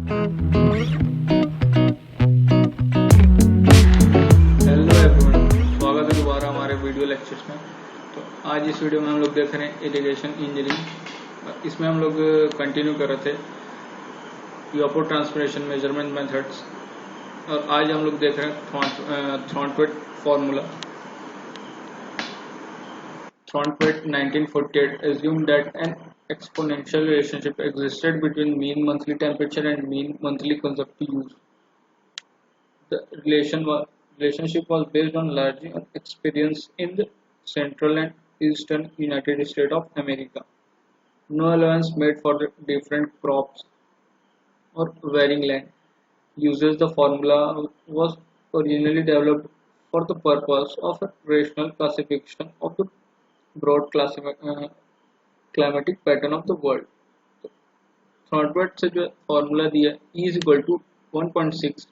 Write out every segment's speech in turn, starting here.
Hello everyone, स्वागत है दोबारा हमारे वीडियो लेक्चर्स में। तो आज इस वीडियो में हम लोग देख रहे हैं इरिगेशन इंजीनियरिंग। इसमें हम लोग कंटिन्यू कर रहे थे इवापोट्रांसपिरेशन मेजरमेंट मेथड्स, और आज हम लोग देख रहे हैं थॉर्नटवेट formula. Thornton 1948 assumed that an exponential relationship existed between mean monthly temperature and mean monthly consumptive use. The relationship was based on largely on experience in the central and eastern United States of America. No allowance made for the different crops or varying land uses. The formula was originally developed for the purpose of a rational classification of the broad climatic pattern of the world. Thornthwaite से जो formula दिया E is equal to 1.6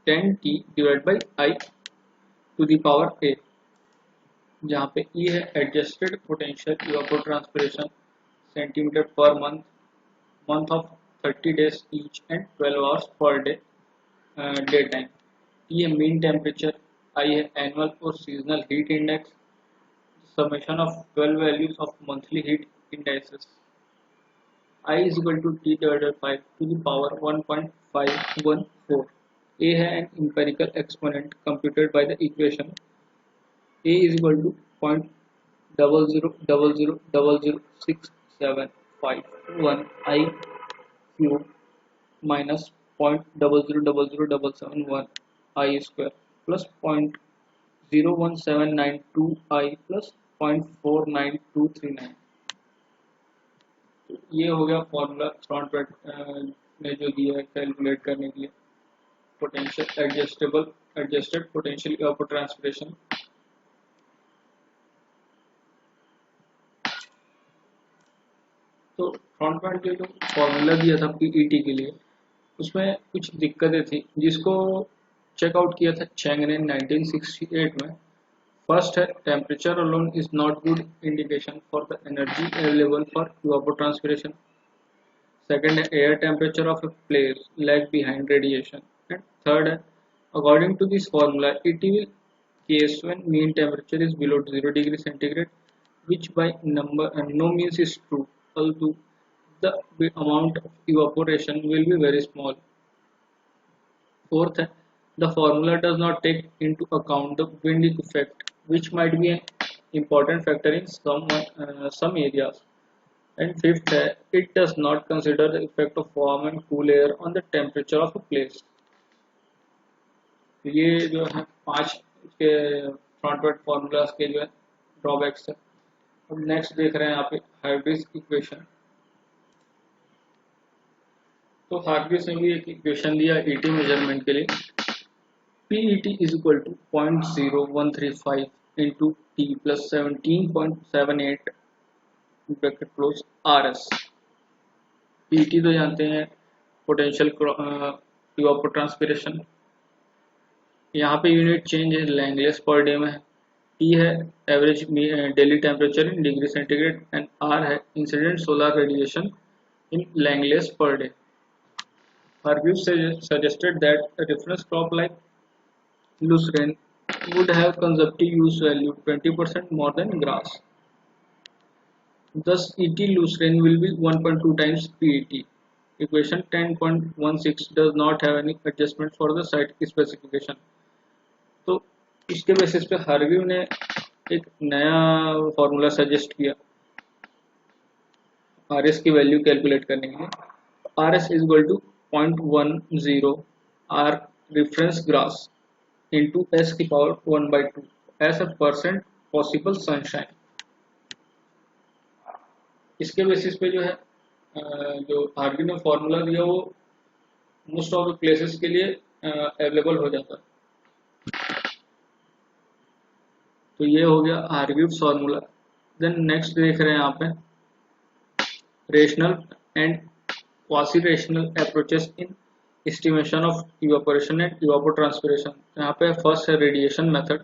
10t divide by I to the power a, जहाँ पे E है adjusted potential evapotranspiration centimetre per month, month of 30 days each and 12 hours per day day time. E है mean temperature, I है annual और seasonal heat index, summation of 12 values of monthly heat indices. I is equal to T divided by 5 to the power 1.514. A है an empirical exponent computed by the equation A is equal to 0.0000006751 I cube minus 0.000071 I square plus 0.01792 I plus 0.49239। ये हो गया formula थॉर्नटवेट ने जो दिया है calculate करने के लिए पोटेंशियल एडजस्टेड पोटेंशियल इवापोट्रांसपिरेशन। तो थॉर्नटवेट ने जो फॉर्मूला दिया था पीईटी के लिए, उसमें कुछ दिक्कतें थी जिसको चेकआउट किया था चैंग ने 1968 में। फर्स्ट है temperature alone is not good indication for the energy available for evapotranspiration. Second है air temperature of a place lag behind radiation. And third है according to this formula it will case when mean temperature is below 0 degree centigrade which by no means is true, although the amount of evaporation will be very small. Fourth, the formula does not take into account the wind effect, which might be an important factor in some areas. And fifth, it does not consider the effect of warm and cool air on the temperature of a place. ये जो है 5 के थॉर्नटवेट formulas के जो है drawbacks है। अब next देख रहे हैं यहाँ पे हार्ग्रीव्स इक्वेशन। तो हार्ग्रीव्स ने भी एक इक्वेशन दिया ईटी मेजरमेंट के लिए। PET is equal to 0.0135 into T plus 17.78 bracket close RS। PET तो जानते हैं पोटेंशियल इवापोट्रांसपिरेशन। यहाँ पे यूनिट चेंज है लैंगलेस पर डे में है। T है average daily temperature in degree centigrade and R है incident solar radiation in langleys per day. Hargreaves suggested that a reference crop like lucerne would have consumptive use value 20% more than grass. Thus, ET lucerne will be 1.2 times PET. Equation 10.16 does not have any adjustment for the site specification. तो इसके basis पे हार्ग्रीव ने एक नया formula suggest किया RS की value calculate करने के लिए। RS is equal to 0.10 R reference grass into S की power 1/2 as a percent possible sunshine। इसके बेसिस पे जो है जो हार्ग्रीव ने फॉर्मूला दिया वो मोस्ट ऑफ द प्लेसेस के लिए अवेलेबल हो जाता है। तो ये हो गया हार्ग्रीव फॉर्मूला। देन नेक्स्ट देख रहे हैं यहाँ पे rational and quasi rational approaches in estimation of evaporation and evapotranspiration. यहाँ पे फर्स्ट है radiation method.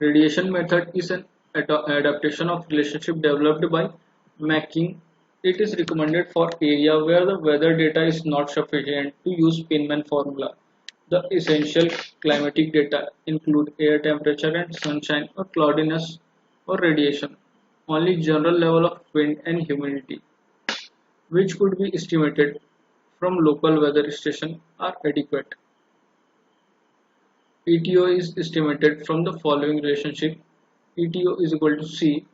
Radiation method is an adaptation of relationship developed by making It is recommended for area where the weather data is not sufficient to use Pinman formula. The essential climatic data include air temperature and sunshine or cloudiness or radiation. Only general level of wind and humidity, which could be estimated from local weather station, are adequate. ETO is estimated from the following relationship. ETO is equal to C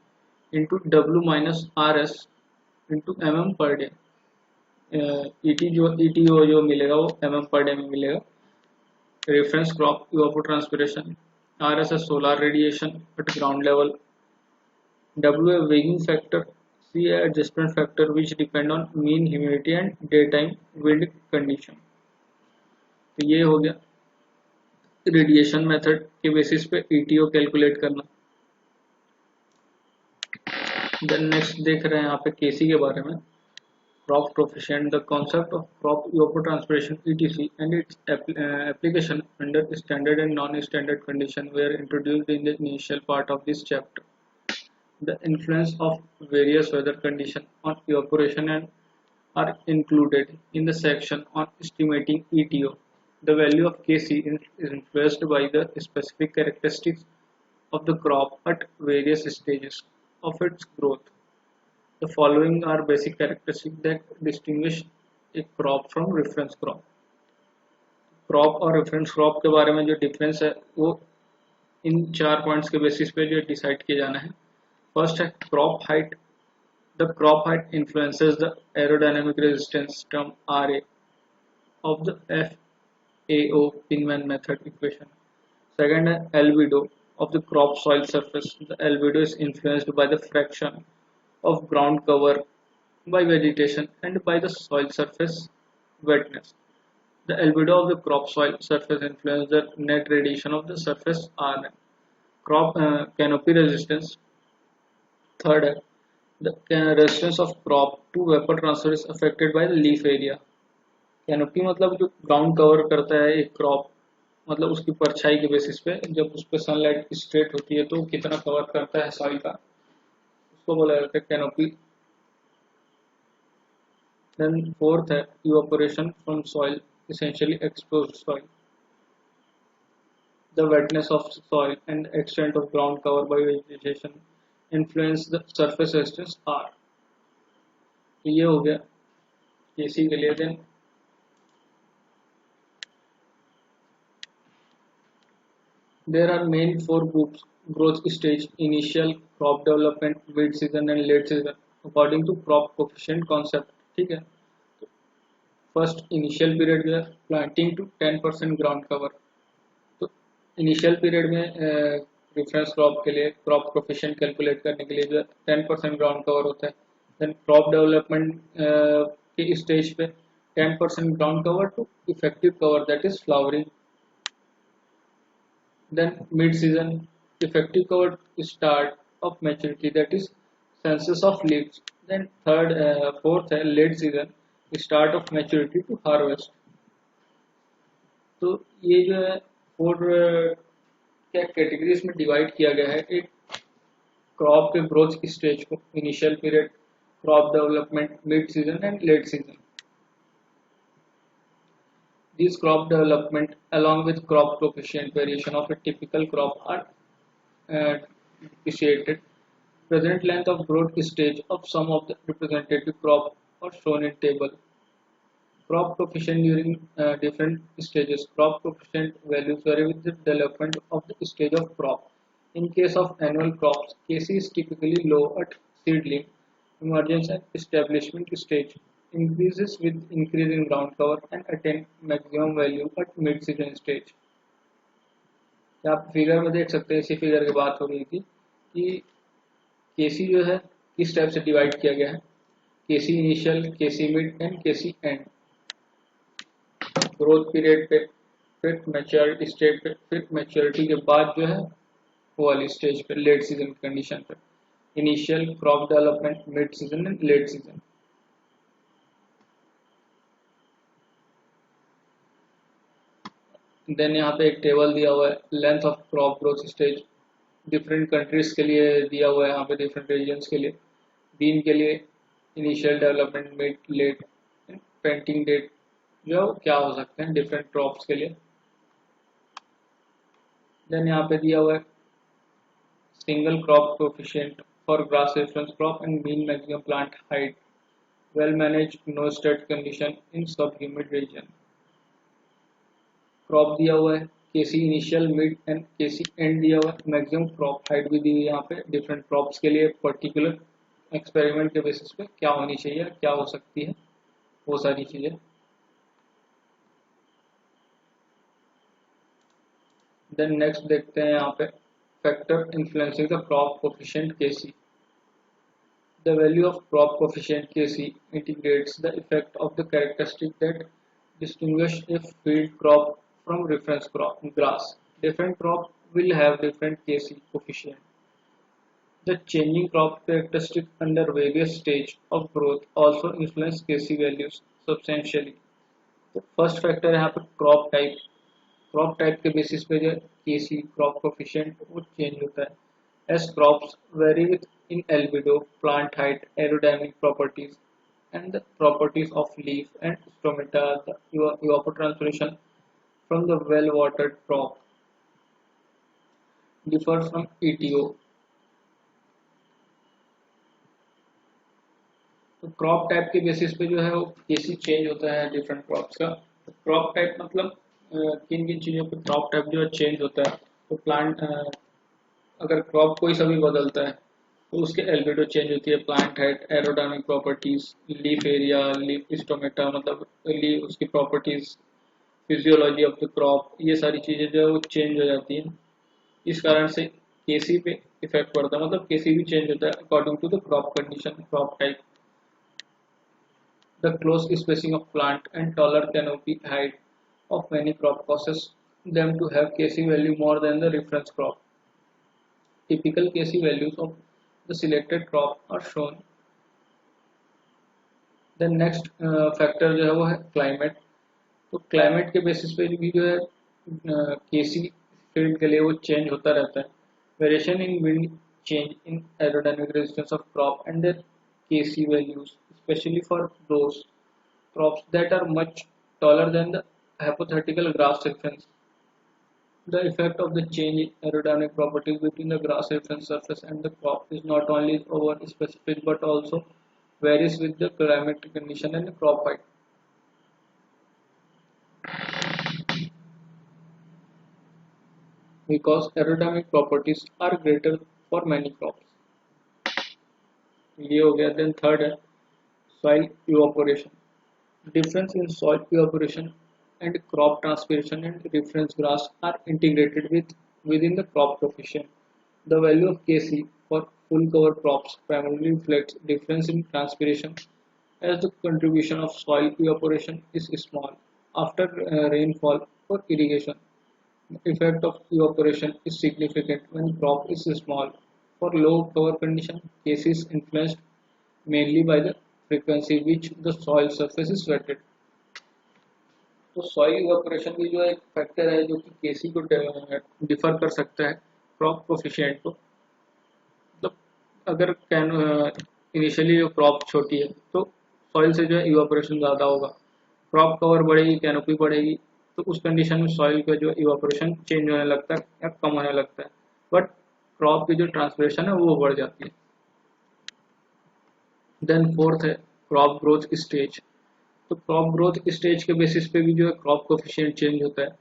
into W minus RS into mm per day. ETO जो मिलेगा वो mm per day में मिलेगा. Reference crop evapotranspiration, RS है solar radiation at ground level, W है weighing factor, C है adjustment factor which depend on mean humidity and daytime wind condition. तो ये हो गया रेडिएशन मेथड के बेसिस पे ETO कैलकुलेट करना. देन नेक्स्ट देख रहे हैं यहाँ पे केसी के बारे में. Crop coefficient, the concept of crop evapotranspiration etc. and its application under standard and non-standard conditions were introduced in the initial part of this chapter. The influence of various weather conditions on evaporation and are included in the section on estimating ETO. The value of Kc is influenced by the specific characteristics of the crop at various stages of its growth. The following are basic characteristics that distinguish a crop from reference crop. Crop और reference crop के बारे में जो difference है वो इन 4 points के basis पे जो डिसाइड किया जाना है. फर्स्ट है crop height. The crop height influences the aerodynamic resistance term RA of the FAO Pinman method equation. Second है albedo of the crop soil surface. The albedo is influenced by the fraction of ground cover by vegetation and by the soil surface wetness. The albedo of the crop soil surface influences the net radiation of the surface RN. Crop canopy resistance. Third, the resistance of crop to vapor transfer is affected by the leaf area. Canopy मतलब जो ground cover करता है एक crop, मतलब उसकी परछाई के basis पे जब उस पर सनलाइट स्ट्रेट होती है तो कितना कवर करता है सॉइल का, उसको बोला जाता है कैनोपी. देन फोर्थ है evaporation from soil, essentially exposed soil. The wetness of soil and the extent of ground cover by vegetation influence the surface resistance R. ये हो गया केसी के लिए. Then there are main 4 groups growth stage: initial, crop development, mid season and late season according to crop coefficient concept. ठीक है. First initial period में planting to 10% ground cover. तो initial period में रेफरेंस क्रॉप के लिए crop coefficient calculate करने के लिए जो 10% ग्राउंड कवर होता है. देन क्रॉप डेवलपमेंट के स्टेज पे 10% ground cover to effective cover that is flowering. Then mid season effective cover start of maturity that is senescence of leaves. Then fourth है late season start of maturity to harvest. तो ये जो है 4 क्या categories में divide किया गया है एक क्रॉप के ग्रोथ की स्टेज को: initial period, crop development, mid season and late season. These crop development along with crop coefficient variation of a typical crop are depreciated. Present length of growth stage of some of the representative crop are shown in table. Crop coefficient during different stages. Crop coefficient values vary with the development of the stage of crop. In case of annual crops, Kc is typically low at seedling, emergence and establishment stage. Increases with increase in ground cover and attain maximum value at mid-season stage. आप figure में देख सकते हैं, इसी figure की बात हो रही थी कि केसी जो है किस टाइप से डिवाइड किया गया है: KC initial, KC mid and KC end. Growth period पे, फिर मैच्योरिटी स्टेज पे, फिर मैच्योरिटी के बाद जो है वो वाली स्टेज पे लेट सीजन की कंडीशन पे. Initial, crop development, mid season and late season. Then यहाँ पे एक टेबल दिया हुआ है length of crop growth stage different countries के लिए दिया हुआ है. यहाँ पे डिफरेंट रीजन्स के लिए. बीन के लिए initial development, mid, late, planting date जो क्या हो सकते हैं डिफरेंट क्रॉप्स के लिए। देन यहाँ पे दिया हुआ है single crop coefficient for grass reference crop and mean maximum plant height, well manage no state condition in sub humid region. Crop दिया हुआ है, KC initial, mid and KC end दिया हुआ है, मैक्सिमम क्रॉप हाइट भी दी हुई है यहाँ पे डिफरेंट क्रॉप्स के लिए पर्टिकुलर एक्सपेरिमेंट के बेसिस पे क्या होनी चाहिए, क्या हो सकती है वो सारी चीजें। देन नेक्स्ट देखते हैं यहाँ पे factor influencing the crop coefficient KC. The value of crop coefficient KC integrates the effect of the characteristic that distinguish a field crop from reference crop grass. Different crop will have different Kc coefficient. The changing crop characteristic under various stage of growth also influence Kc values substantially. तो first factor है यहाँ पे crop type. Crop type के basis पे जो Kc crop coefficient वो change होता है as crops vary with in albedo, plant height, aerodynamic properties and the properties of leaf and stomata, the evapotranspiration from the well-watered crop differs from ETO. तो crop type के basis पे जो है वो केसी change होता है डिफरेंट क्रॉप्स का। तो क्रॉप टाइप मतलब किन किन चीज़ों पे क्रॉप टाइप जो है चेंज होता है। तो प्लांट अगर क्रॉप कोई सा भी बदलता है तो उसके एल्बिडो चेंज होती है, plant height, aerodynamic properties, leaf area, leaf stomata मतलब लीफ उसकी properties, physiology of the crop, ये सारी चीज़ें जो है वो चेंज हो जाती हैं। इस कारण से केसी पे इफेक्ट पड़ता है, मतलब केसी भी चेंज होता है according to the crop condition, crop type. The close spacing of plant and taller canopy height of many crop causes them to have Kc value more than the reference crop. Typical Kc values of the selected crop are shown. The next factor जो है वो है climate. तो climate के basis पे भी जो है केसी फील्ड के लिए वो चेंज होता रहता है। Variation in wind change in aerodynamic resistance of crop and their KC values specially for those crops that are much taller than the hypothetical grass reference. The effect of the change in aerodynamic properties between the grass reference surface and the crop is not only over specific but also varies with the climatic condition and the crop height. Because aerodynamic properties are greater for many crops. ये हो गया। Then third है soil evaporation. Difference in soil evaporation and crop transpiration and reference grass are integrated within the crop coefficient. The value of Kc for full cover crops primarily reflects difference in transpiration as the contribution of soil evaporation is small after rainfall for irrigation. The effect of evaporation is significant when crop is small. For low cover condition, Kc is influenced mainly by the frequency which the soil surface is wetted. तो soil evaporation भी जो एक factor है जो कि केसी को differ कर सकता है क्रॉप कोफिशिएंट को। मतलब अगर इनिशियली जो क्रॉप छोटी है तो सॉइल से जो है इवेपोरेशन ज़्यादा होगा, क्रॉप कवर बढ़ेगी, कैनोपी बढ़ेगी, तो उस कंडीशन में सॉइल का जो इवेपोरेशन चेंज होने लगता है या कम होने लगता है, बट क्रॉप की जो ट्रांसपिरेशन है वो बढ़ जाती है। देन फोर्थ है क्रॉप ग्रोथ स्टेज। तो क्रॉप ग्रोथ स्टेज के बेसिस पे भी जो है क्रॉप कोफिशिएंट चेंज होता है।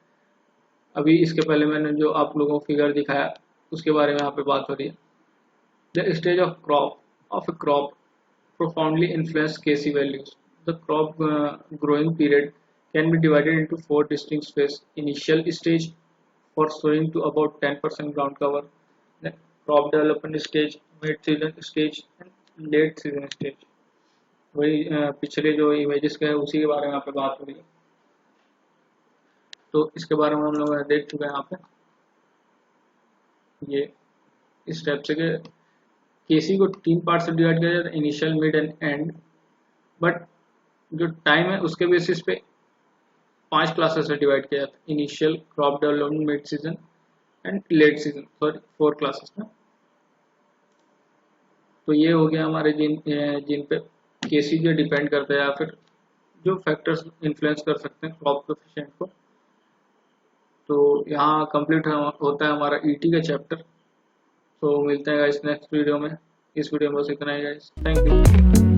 अभी इसके पहले मैंने जो आप लोगों को फिगर दिखाया उसके बारे में यहाँ पे बात हो रही है। The stage of A crop profoundly influence Kc values. The crop growing period can be divided into 4 distinct phases. Initial stage for sowing to about 10% ground cover, then crop development stage, mid-season stage and late season stage. वही पिछले जो images का है उसी के बारे में यहाँ पे बात हो रही है। तो इसके बारे में हम लोग देख चुके हैं यहाँ पे ये इस स्टेप से के केसी को 3 पार्ट से डिवाइड किया जाता है, initial, mid and and. But जो टाइम है उसके बेसिस पे 5 क्लासेस से डिवाइड किया जाता है, initial, crop development, mid season and late season, sorry 4 classes ना। तो ये हो गया हमारे जिन पे केसीजे डिपेंड करता है या फिर जो फैक्टर्स इन्फ्लुएंस कर सकते हैं क्रॉप कोफिशिएंट को। तो यहाँ कंप्लीट होता है हमारा ईटी का चैप्टर। तो मिलते हैं गाइस नेक्स्ट वीडियो में। इस वीडियो में बस इतना ही गाइस, थैंक यू।